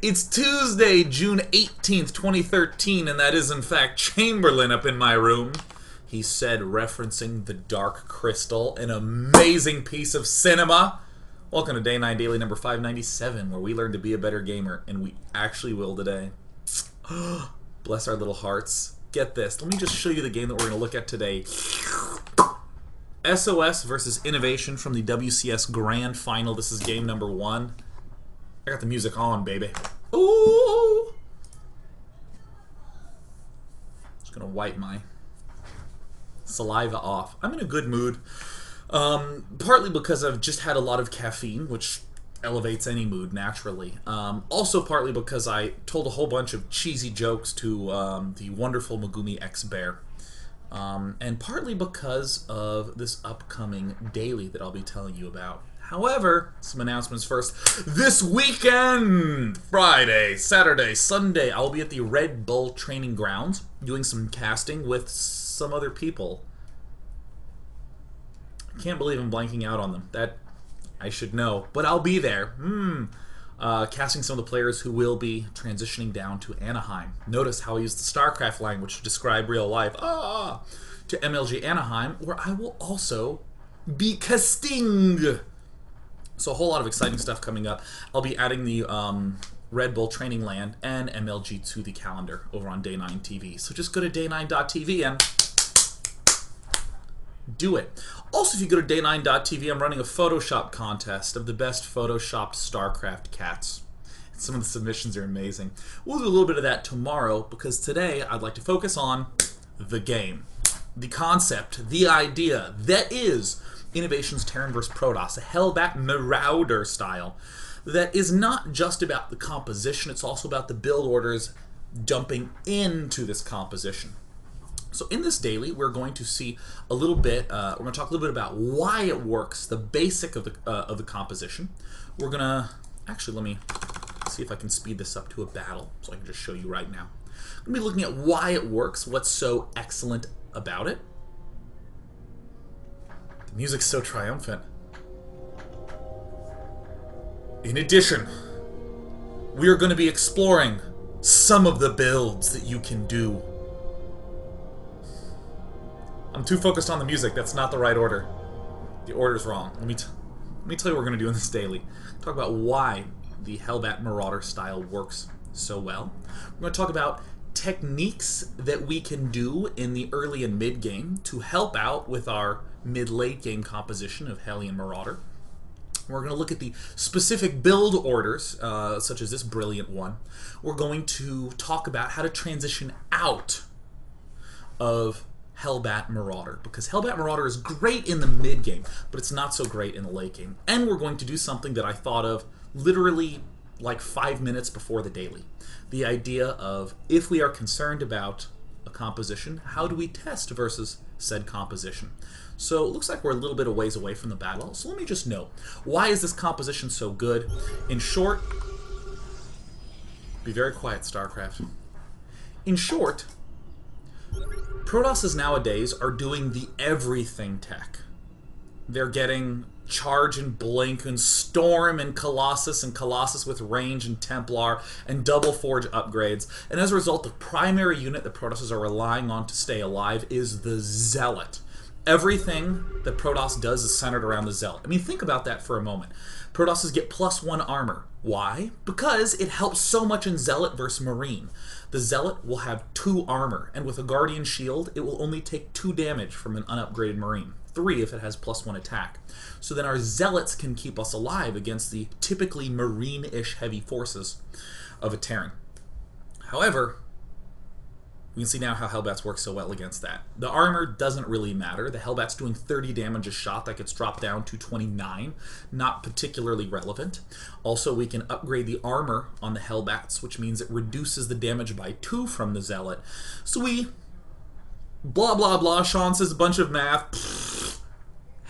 It's Tuesday, June 18th, 2013, and that is in fact Chamberlain up in my room. He said, referencing The Dark Crystal, an amazing piece of cinema. Welcome to Day 9 Daily number 597, where we learn to be a better gamer, and we actually will today. Bless our little hearts. Get this. Let me just show you the game that we're going to look at today. SOS versus Innovation from the WCS Grand Final. This is game number 1. I got the music on, baby. Ooh! Just going to wipe my saliva off. I'm in a good mood. Partly because I've just had a lot of caffeine, which elevates any mood naturally. Also partly because I told a whole bunch of cheesy jokes to the wonderful Megumi X Bear. And partly because of this upcoming daily that I'll be telling you about. However, some announcements first. This weekend, Friday, Saturday, Sunday, I'll be at the Red Bull Training Grounds doing some casting with some other people. I can't believe I'm blanking out on them. That I should know, but I'll be there. Casting some of the players who will be transitioning down to Anaheim. Notice how I use the StarCraft language to describe real life. To MLG Anaheim, where I will also be casting. So a whole lot of exciting stuff coming up. I'll be adding the Red Bull Training Land and MLG to the calendar over on Day 9 TV. So just go to day9.tv and do it. Also, if you go to day9.tv, I'm running a Photoshop contest of the best Photoshopped StarCraft cats. Some of the submissions are amazing. We'll do a little bit of that tomorrow, because today I'd like to focus on the game. The concept, the idea, that is Innovation's Terran vs. Protoss, a Hellbat Marauder style. That is not just about the composition, it's also about the build orders jumping into this composition. So in this daily, we're going to see a little bit, we're going to talk a little bit about why it works, the basic of the composition. We're going to, actually let me see if I can speed this up to a battle, so I can just show you right now. I'm going to be looking at why it works, what's so excellent about it. The music's so triumphant. In addition, we are going to be exploring some of the builds that you can do. I'm too focused on the music. That's not the right order. The order's wrong. Let me tell you what we're going to do in this daily. Talk about why the Hellbat Marauder style works so well. We're going to talk about techniques that we can do in the early and mid game to help out with our mid-late game composition of Hellion Marauder. We're going to look at the specific build orders, such as this brilliant one. We're going to talk about how to transition out of Hellbat Marauder, because Hellbat Marauder is great in the mid game, but it's not so great in the late game. And we're going to do something that I thought of literally like 5 minutes before the daily. The idea of, if we are concerned about a composition, how do we test versus said composition? So it looks like we're a little bit of ways away from the battle, so let me just know, why is this composition so good? In short, be very quiet, StarCraft. In short, Protosses nowadays are doing the everything tech. They're getting Charge and Blink and Storm and Colossus with range and Templar and Double Forge upgrades. And as a result, the primary unit that Protosses are relying on to stay alive is the Zealot. Everything that Protoss does is centered around the Zealot. I mean, think about that for a moment. Protosses get +1 armor. Why? Because it helps so much in Zealot versus Marine. The Zealot will have 2 armor, and with a Guardian Shield, it will only take 2 damage from an unupgraded Marine. 3 if it has +1 attack. So then our Zealots can keep us alive against the typically Marine-ish heavy forces of a Terran. However, we can see now how Hellbats work so well against that. The armor doesn't really matter. The Hellbat's doing 30 damage a shot. That gets dropped down to 29. Not particularly relevant. Also, we can upgrade the armor on the Hellbats, which means it reduces the damage by 2 from the Zealot. So we... blah, blah, blah. Sean says a bunch of math.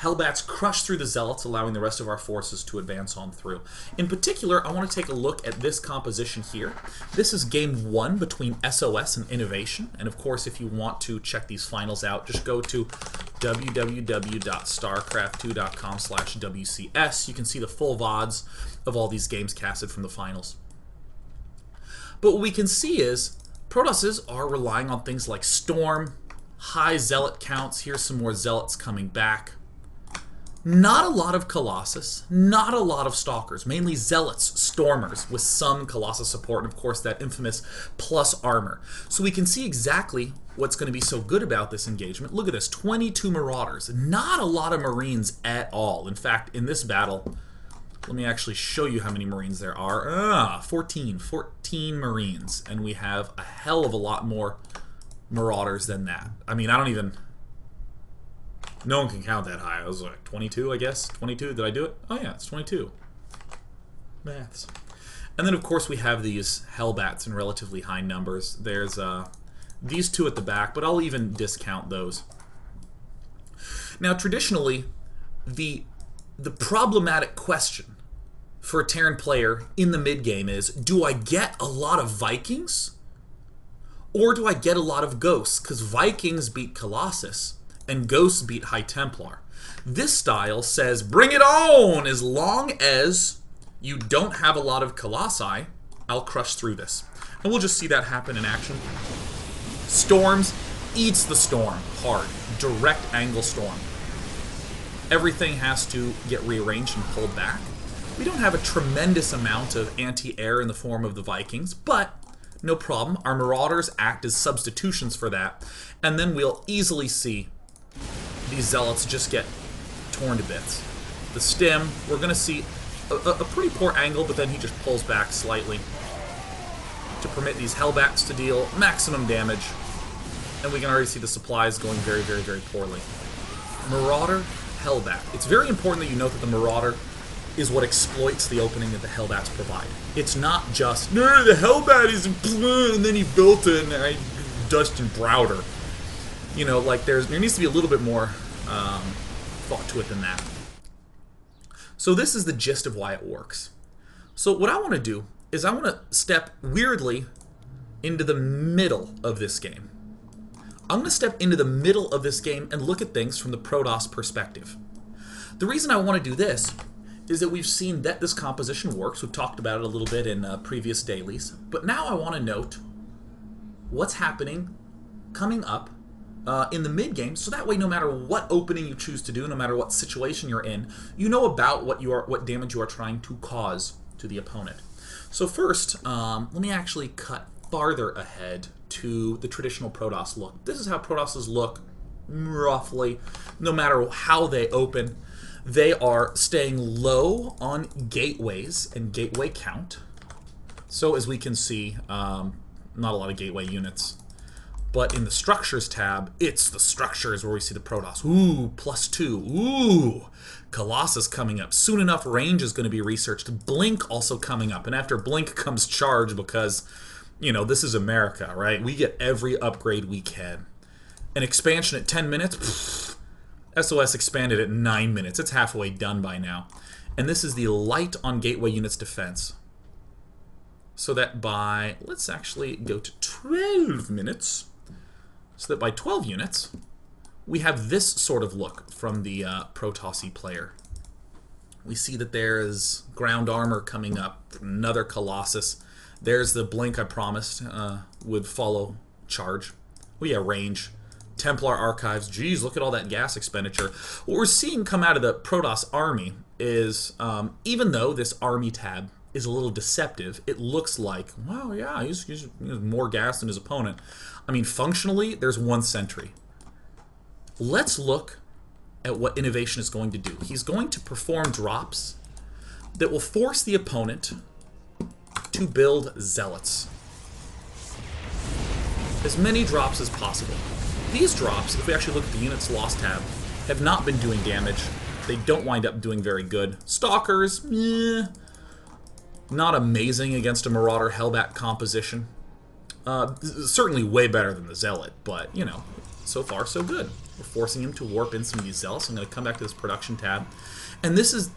Hellbats crush through the Zealots, allowing the rest of our forces to advance on through. In particular, I want to take a look at this composition here. This is game 1 between SOS and Innovation, and of course, if you want to check these finals out, just go to www.starcraft2.com/WCS. You can see the full VODs of all these games casted from the finals. But what we can see is Protosses are relying on things like Storm, high Zealot counts. Here's some more Zealots coming back. Not a lot of Colossus, not a lot of Stalkers, mainly Zealots, Stormers, with some Colossus support, and of course that infamous plus armor. So we can see exactly what's going to be so good about this engagement. Look at this, 22 Marauders, not a lot of Marines at all. In fact, in this battle, let me actually show you how many Marines there are. 14 Marines, and we have a hell of a lot more Marauders than that. I mean, I don't even... No one can count that high. I was like 22, I guess. 22, did I do it? Oh yeah, it's 22. Maths. And then of course we have these Hellbats in relatively high numbers. There's these two at the back, but I'll even discount those. Now traditionally, the problematic question for a Terran player in the mid-game is, do I get a lot of Vikings? Or do I get a lot of Ghosts? Because Vikings beat Colossus, and Ghosts beat High Templar. This style says, bring it on! As long as you don't have a lot of Colossi, I'll crush through this. And we'll just see that happen in action. Storms eats the Storm hard. Direct angle Storm. Everything has to get rearranged and pulled back. We don't have a tremendous amount of anti-air in the form of the Vikings, but no problem. Our Marauders act as substitutions for that, and then we'll easily see these Zealots just get torn to bits. The stim, we're going to see a pretty poor angle, but then he just pulls back slightly to permit these Hellbats to deal maximum damage. And we can already see the supplies going very, very, very poorly. Marauder, Hellbat. It's very important that you note that the Marauder is what exploits the opening that the Hellbats provide. It's not just, no, the Hellbat is, and then he built it, and I dust and Browder. You know, like there needs to be a little bit more thought to it than that. So this is the gist of why it works. So what I want to do is I want to step weirdly into the middle of this game. I'm going to step into the middle of this game and look at things from the Protoss perspective. The reason I want to do this is that we've seen that this composition works. We've talked about it a little bit in previous dailies. But now I want to note what's happening coming up in the mid-game, so that way no matter what opening you choose to do, no matter what situation you're in, you know about what damage you are trying to cause to the opponent. So first, let me actually cut farther ahead to the traditional Protoss look. This is how Protosses look, roughly, no matter how they open. They are staying low on gateways and gateway count. So as we can see, not a lot of gateway units. But in the Structures tab, it's the Structures where we see the Protoss. Ooh, +2. Ooh, Colossus coming up. Soon enough, range is going to be researched. Blink also coming up. And after Blink comes Charge because, you know, this is America, right? We get every upgrade we can. An expansion at 10 minutes? Pfft. SOS expanded at 9 minutes. It's halfway done by now. And this is the light on gateway units defense. So that by, let's actually go to 12 minutes. So that by 12 units, we have this sort of look from the Protossi player. We see that there's ground armor coming up, another Colossus. There's the Blink I promised would follow Charge. Oh yeah, range. Templar Archives. Geez, look at all that gas expenditure. What we're seeing come out of the Protoss army is, even though this army tab is a little deceptive, it looks like, wow, yeah, he's more gas than his opponent. I mean, functionally, there's one sentry. Let's look at what Innovation is going to do. He's going to perform drops that will force the opponent to build Zealots. As many drops as possible. These drops, if we actually look at the Units Lost tab, have not been doing damage. They don't wind up doing very good. Stalkers, not amazing against a Marauder Hellbat composition. Certainly way better than the Zealot, but, you know, so far so good. We're forcing him to warp in some of these zealots. I'm going to come back to this production tab. And this is,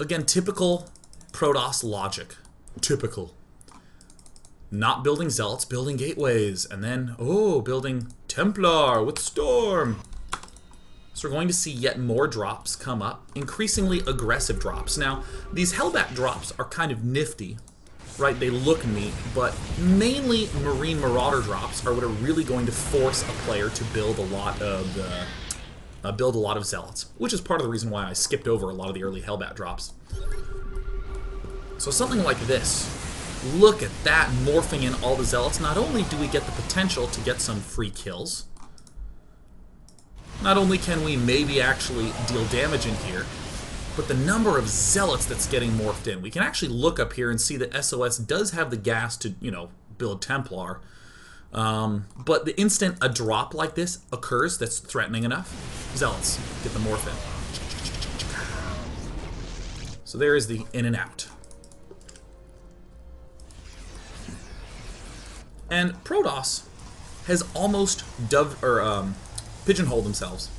again, typical Protoss logic. Typical. Not building zealots, building gateways. And then, oh, building Templar with Storm. So we're going to see yet more drops come up. Increasingly aggressive drops. Now, these Hellbat drops are kind of nifty. Right, they look neat, but mainly Marine Marauder drops are what are really going to force a player to build a lot of zealots, which is part of the reason why I skipped over a lot of the early Hellbat drops. So something like this, look at that, morphing in all the zealots. Not only do we get the potential to get some free kills, not only can we maybe actually deal damage in here, but the number of zealots that's getting morphed in. We can actually look up here and see that SOS does have the gas to, you know, build Templar. But the instant a drop like this occurs that's threatening enough, zealots get the morph in. So there is the in and out. And Protoss has almost pigeonholed themselves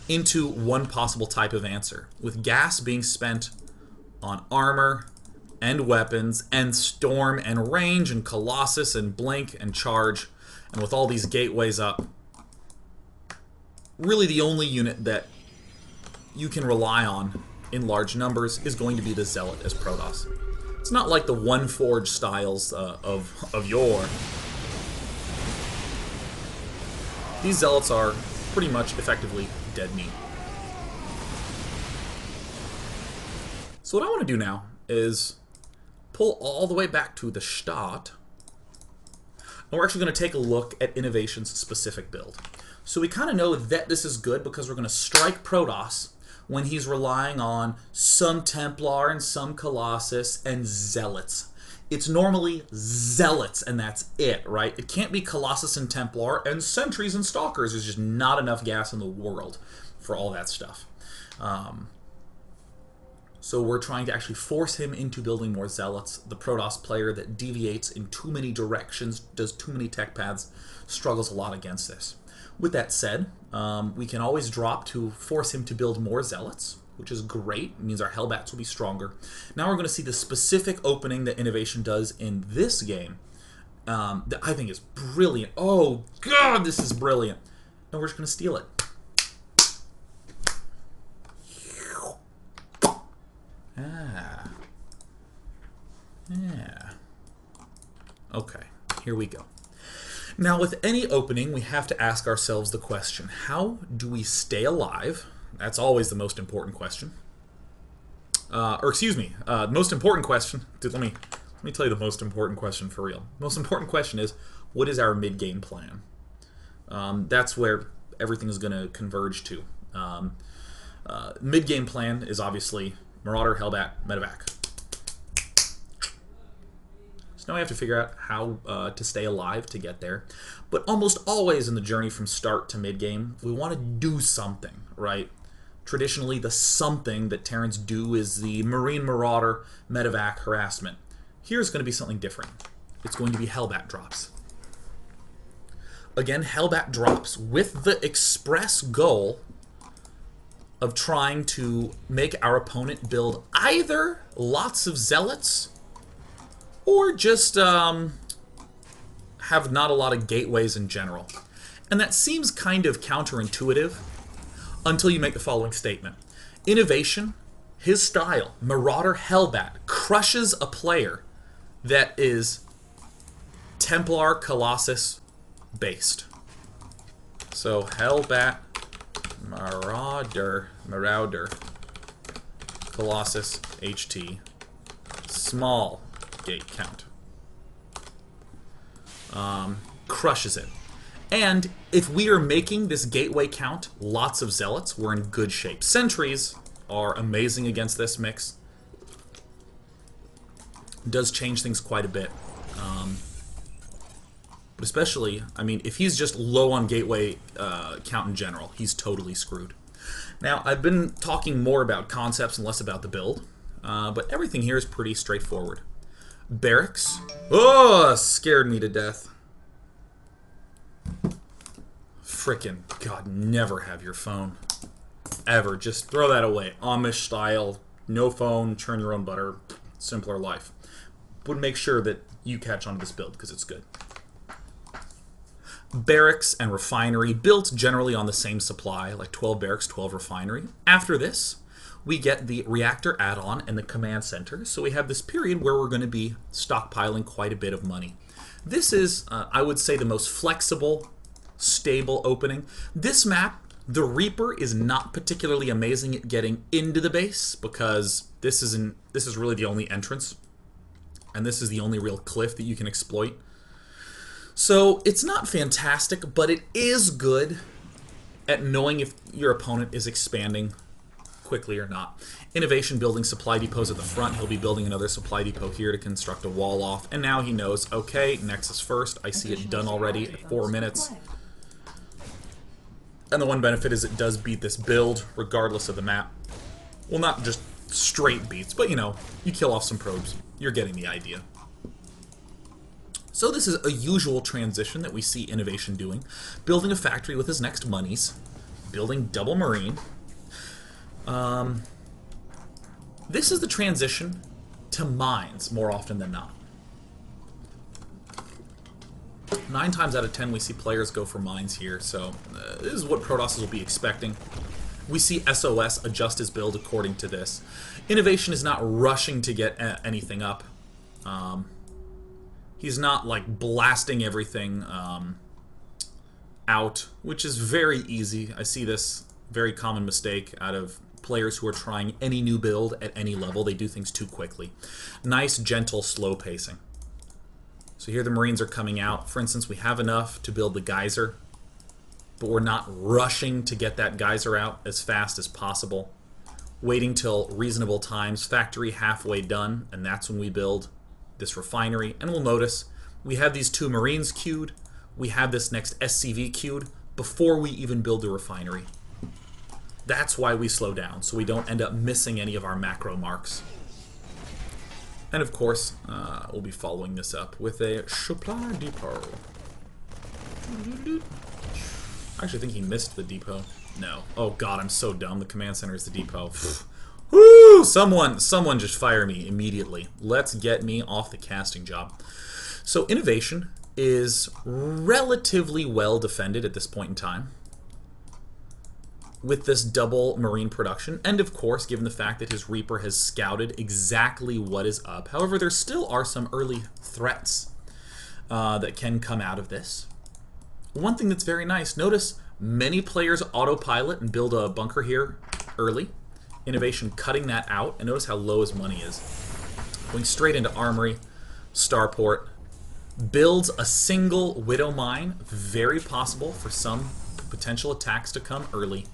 into one possible type of answer, with gas being spent on armor and weapons and storm and range and colossus and blink and charge, and with all these gateways up, really the only unit that you can rely on in large numbers is going to be the zealot as Protoss. It's not like the one forge styles of yore. These zealots are pretty much effectively dead meat. So what I want to do now is pull all the way back to the start, and we're actually going to take a look at Innovation's specific build. So we kind of know that this is good because we're going to strike Protoss when he's relying on some Templar and some Colossus and Zealots. It's normally Zealots, and that's it, right? It can't be Colossus and Templar, and Sentries and Stalkers. There's just not enough gas in the world for all that stuff. So we're trying to actually force him into building more Zealots. The Protoss player that deviates in too many directions, does too many tech paths, struggles a lot against this. With that said, we can always drop to force him to build more Zealots, which is great. It means our Hellbats will be stronger. Now we're going to see the specific opening that Innovation does in this game that I think is brilliant. Oh, God, this is brilliant. And we're just going to steal it. Ah. Yeah. Okay, here we go. Now, with any opening, we have to ask ourselves the question, how do we stay alive? That's always the most important question. The most important question. Let me tell you the most important question for real. The most important question is, what is our mid-game plan? That's where everything is going to converge to. Mid-game plan is obviously Marauder, Hellbat, Medevac. So now we have to figure out how to stay alive to get there. But almost always in the journey from start to mid-game, we want to do something, right? Traditionally, the something that Terrans do is the Marine Marauder, Medevac, harassment. Here's going to be something different. It's going to be Hellbat drops. Again, Hellbat drops with the express goal of trying to make our opponent build either lots of Zealots or just have not a lot of gateways in general. And that seems kind of counterintuitive until you make the following statement. Innovation, his style, Marauder Hellbat, crushes a player that is Templar Colossus based. So Hellbat, Marauder, Colossus, HT, small gate count. Crushes it. And if we are making this gateway count lots of Zealots, we're in good shape. Sentries are amazing against this mix. Does change things quite a bit. But especially, I mean, if he's just low on gateway count in general, he's totally screwed. Now, I've been talking more about concepts and less about the build, but everything here is pretty straightforward. Barracks. Oh, scared me to death. frickin', God, never have your phone. Ever. Just throw that away. Amish style, no phone, churn your own butter, simpler life. But make sure that you catch on to this build, because it's good. Barracks and refinery, built generally on the same supply, like 12 barracks, 12 refinery. After this, we get the reactor add-on and the command center, so we have this period where we're going to be stockpiling quite a bit of money. This is, I would say, the most flexible, stable opening. This map, the Reaper is not particularly amazing at getting into the base, because this is really the only entrance, and this is the only real cliff that you can exploit. So it's not fantastic, but it is good at knowing if your opponent is expanding quickly or not. Innovation building supply depots at the front. He'll be building another supply depot here to construct a wall off. And now he knows, okay, Nexus first. I see it done already at 4 minutes. And the one benefit is it does beat this build, regardless of the map. Well, not just straight beats, but you know, you kill off some probes. You're getting the idea. So this is a usual transition that we see Innovation doing. Building a factory with his next monies. Building double marine. This is the transition to mines more often than not. 9 times out of 10 we see players go for mines here, so this is what Protoss will be expecting. We see SOS adjust his build according to this. Innovation is not rushing to get anything up. He's not like blasting everything out, which is very easy. I see this very common mistake out of players who are trying any new build at any level. They do things too quickly. Nice, gentle, slow pacing. So here the Marines are coming out. For instance, we have enough to build the geyser, but we're not rushing to get that geyser out as fast as possible. Waiting till reasonable times, factory halfway done, and that's when we build this refinery. And we'll notice we have these 2 Marines queued. We have this next SCV queued before we even build the refinery. That's why we slow down, so we don't end up missing any of our macro marks. And of course, we'll be following this up with a supply depot. I actually think he missed the depot. No. Oh god, I'm so dumb. The command center is the depot. Woo! Someone just fire me immediately. Let's get me off the casting job. So Innovation is relatively well defended at this point in time, with this double marine production, and of course given the fact that his Reaper has scouted exactly what is up. However, there still are some early threats that can come out of this. One thing that's very nice, notice many players autopilot and build a bunker here early. Innovation cutting that out, and notice how low his money is. Going straight into Armory, Starport, builds a single Widow Mine, very possible for some potential attacks to come early.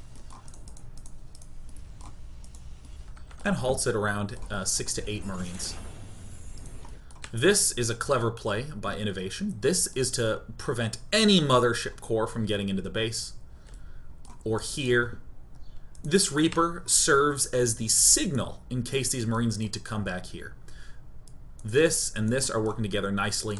And halts it around 6 to 8 Marines. This is a clever play by Innovation. This is to prevent any mothership core from getting into the base. Or here. This Reaper serves as the signal in case these Marines need to come back here. This and this are working together nicely.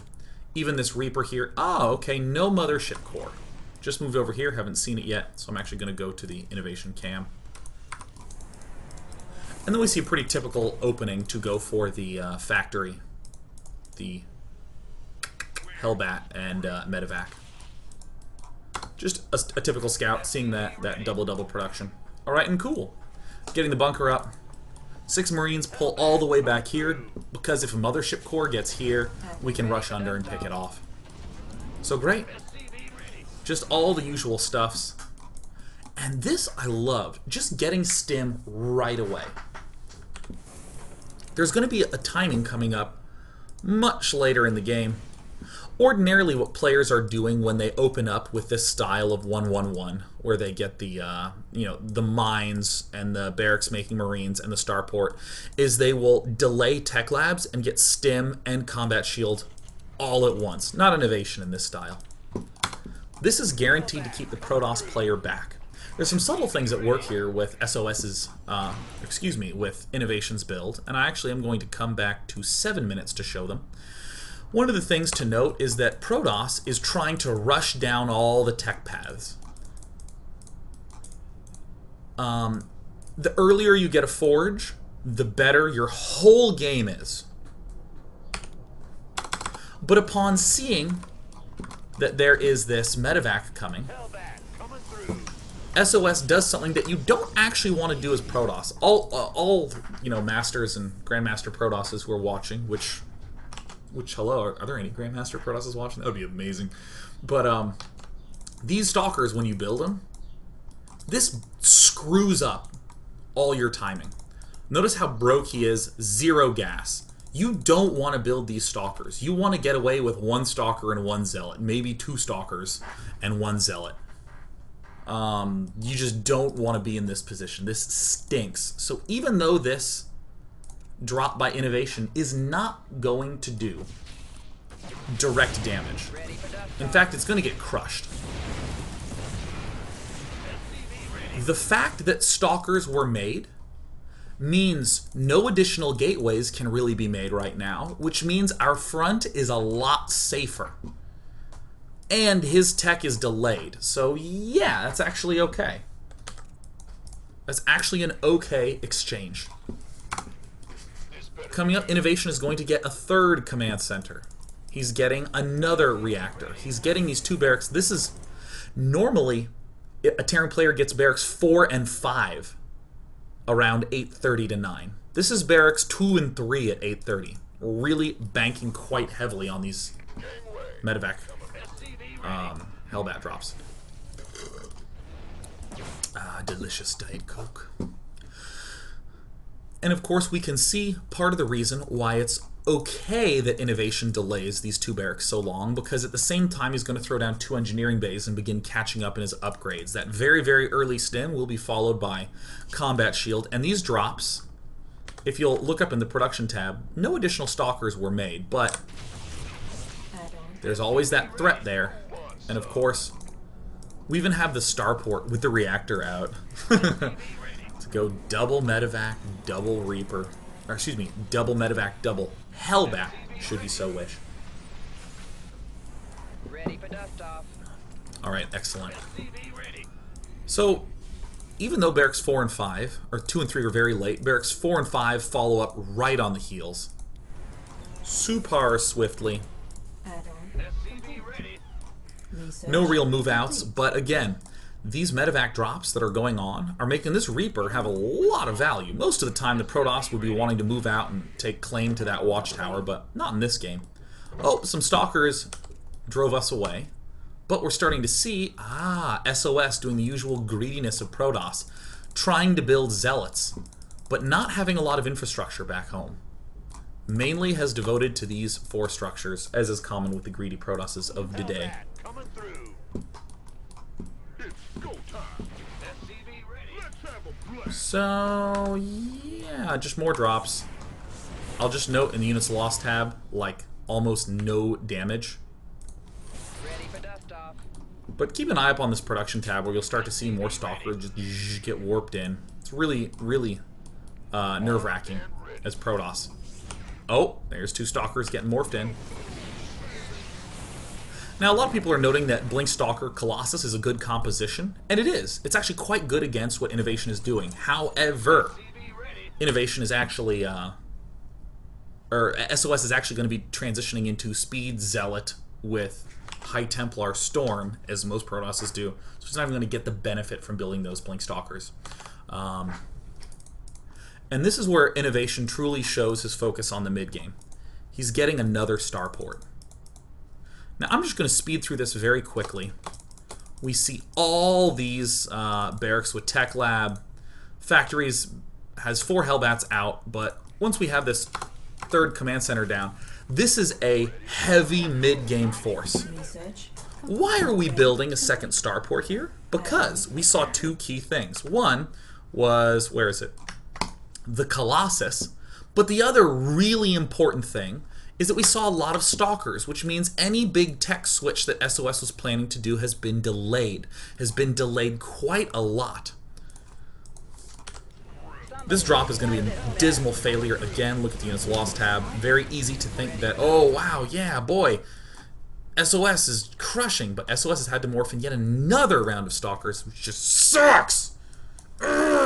Even this Reaper here. Oh, okay, no mothership core. Just moved over here, haven't seen it yet, so I'm actually going to go to the Innovation cam. And then we see a pretty typical opening to go for the factory, the Hellbat and Medevac. Just a typical scout, seeing that double production. Alright, and cool. Getting the bunker up. 6 Marines pull all the way back here, because if a mothership core gets here, we can rush under and pick it off. So great. Just all the usual stuffs. And this I love, just getting stim right away. There's going to be a timing coming up much later in the game. Ordinarily what players are doing when they open up with this style of 1-1-1, where they get the the mines and the barracks making Marines and the starport, is they will delay tech labs and get stim and combat shield all at once. Not innovation in this style. This is guaranteed to keep the Protoss player back. There's some subtle things at work here with SOS's, with Innovation's build, and I actually am going to come back to 7 minutes to show them. One of the things to note is that Protoss is trying to rush down all the tech paths. The earlier you get a forge, the better your whole game is. But upon seeing that there is this medevac coming, SOS does something that you don't actually want to do as Protoss. All masters and Grandmaster Protosses who are watching, which hello, are there any Grandmaster Protosses watching? That would be amazing. But these stalkers, when you build them, this screws up all your timing. Notice how broke he is. 0 gas. You don't want to build these stalkers. You want to get away with 1 stalker and 1 zealot, maybe 2 stalkers and 1 zealot. You just don't want to be in this position. This stinks. So even though this drop by innovation is not going to do direct damage, in fact, it's going to get crushed. The fact that stalkers were made means no additional gateways can really be made right now, which means our front is a lot safer. And his tech is delayed. So yeah, that's actually okay. That's actually an okay exchange. Coming up, innovation is going to get a 3rd command center. He's getting another reactor. He's getting these 2 barracks. This is normally a Terran player gets barracks 4 and 5 around 8:30 to 9. This is barracks 2 and 3 at 8:30. Really banking quite heavily on these medevac Hellbat drops. Delicious Diet Coke. And of course we can see part of the reason why it's okay that innovation delays these 2 barracks so long, because at the same time he's going to throw down 2 engineering bays and begin catching up in his upgrades. That very, very early stim will be followed by combat shield, and these drops, if you'll look up in the production tab, no additional stalkers were made, but there's always that threat there. And of course, we even have the starport with the reactor out. To go double medevac, double Reaper. Or excuse me, double medevac, double Hellbat, should you so wish. Ready for dust off. Alright, excellent. So, even though barracks 4 and 5, or 2 and 3 are very late, barracks 4 and 5 follow up right on the heels. Super swiftly. No real move outs, but again, these medevac drops that are going on are making this Reaper have a lot of value. Most of the time the Protoss would be wanting to move out and take claim to that watchtower, but not in this game. Oh, some stalkers drove us away, but we're starting to see, SOS doing the usual greediness of Protoss, trying to build zealots, but not having a lot of infrastructure back home. Mainly has devoted to these 4 structures, as is common with the greedy Protosses of the day. So, yeah, just more drops. I'll just note in the units lost tab, like, almost no damage. But keep an eye up on this production tab where you'll start to see more stalkers just get warped in. It's really, really nerve-wracking as Protoss. Oh, there's 2 stalkers getting morphed in. Now, a lot of people are noting that Blink Stalker Colossus is a good composition, and it is. It's actually quite good against what Innovation is doing. However, Innovation is actually, or SOS is actually going to be transitioning into Speed Zealot with High Templar Storm, as most Protosses do. So it's not even going to get the benefit from building those Blink Stalkers. And this is where Innovation truly shows his focus on the mid-game. He's getting another starport. Now, I'm just going to speed through this very quickly. We see all these barracks with Tech Lab. Factories has 4 Hellbats out, but once we have this 3rd command center down, this is a heavy mid-game force. Why are we building a 2nd starport here? Because we saw 2 key things. One was, where is it? The Colossus. But the other really important thing is that we saw a lot of stalkers, which means any big tech switch that SOS was planning to do has been delayed. Has been delayed quite a lot. This drop is going to be a dismal failure again. Look at the units lost tab. Very easy to think that, oh wow, yeah, boy, SOS is crushing, but SOS has had to morph in yet another round of stalkers, which just sucks! Ugh.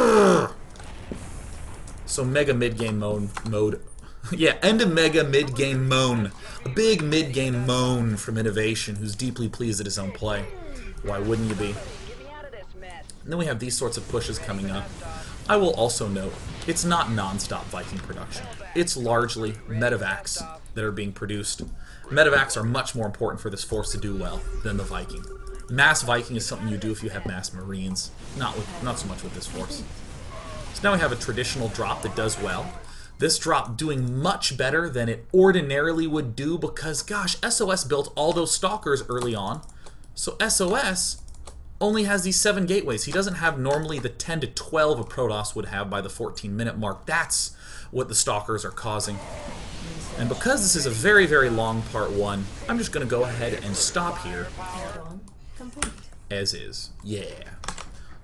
So mega mid-game mode. Yeah, end of mega mid-game moan. A big mid-game moan from Innovation, who's deeply pleased at his own play. Why wouldn't you be? And then we have these sorts of pushes coming up. I will also note, it's not non-stop Viking production. It's largely medevacs that are being produced. Medevacs are much more important for this force to do well than the Viking. Mass Viking is something you do if you have mass Marines, not so much with this force. So now we have a traditional drop that does well. This drop doing much better than it ordinarily would do because, gosh, SOS built all those Stalkers early on. So SOS only has these 7 gateways. He doesn't have normally the 10 to 12 a Protoss would have by the 14-minute mark. That's what the Stalkers are causing. And because this is a very, very long part 1, I'm just going to go ahead and stop here. As is. Yeah.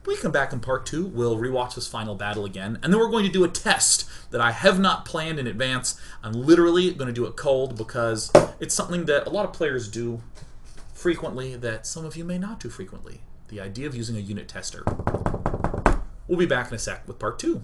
When we come back in part 2, we'll rewatch this final battle again, and then we're going to do a test that I have not planned in advance. I'm literally going to do it cold because it's something that a lot of players do frequently that some of you may not do frequently. The idea of using a unit tester. We'll be back in a sec with part 2.